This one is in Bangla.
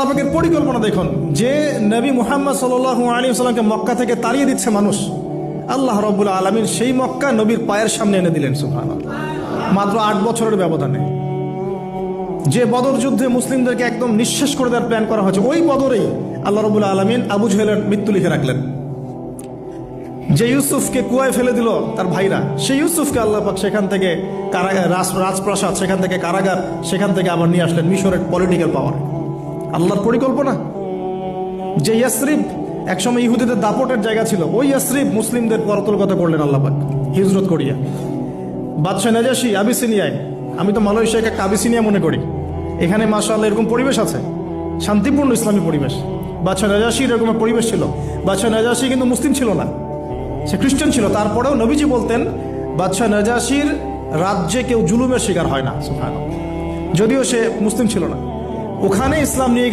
আল্লাহ পাকের পরিকল্পনা দেখুন, যে নবী মুহাম্মদ সাল্লাল্লাহু আলাইহি ওয়াসাল্লামকে মক্কা থেকে তাড়িয়ে দিচ্ছে মানুষ, আল্লাহ রাব্বুল আলামিন সেই মক্কা নবীর পায়ের সামনে এনে দিলেন সুবহানাল্লাহ, মাত্র 8 বছরের ব্যবধানে। যে বদর যুদ্ধে মুসলিমদেরকে একদম নিঃশেষ করে দেওয়ার প্ল্যান করা হয়েছে, ওই বদরেই আল্লাহ রাব্বুল আলামিন আবু জেহেলের মৃত্যু লিখে রাখলেন। যে ইউসুফকে কুয়ায় ফেলে দিল তার ভাইরা, সেই ইউসুফকে আল্লাহ পাক সেখান থেকে রাজপ্রাসাদ, সেখান থেকে কারাগার, সেখান থেকে আবার নিয়ে আসলেন মিশরের পলিটিক্যাল পাওয়ার। আল্লাহর পরিকল্পনা। যে ইয়াসরিব একসময় ইহুদিদের দাপটের জায়গা ছিল, ওই ইয়াসরিব মুসলিমদের পরতলগত করলেন আল্লাহ পাক হিজরত করিয়া। বাদশাহ নাজাশী আবিসিনিয়ায়, আমি তো মালয়েশিয়াকে আবিসিনিয়া মনে করি, এখানে মাশাআল্লাহ এরকম পরিবেশ আছে, শান্তিপূর্ণ ইসলামী পরিবেশ। বাদশাহ নাজাশীর এরকম পরিবেশ ছিল। বাদশাহ নাজাশী কিন্তু মুসলিম ছিল না, সে খ্রিস্টান ছিল। তারপরেও নবীজি বলতেন বাদশাহ নাজাশীর রাজ্যে কেউ জুলুমের শিকার হয় না সুবহানাল্লাহ, যদিও সে মুসলিম ছিল না। ওখানে ইসলাম নিয়ে গেলেন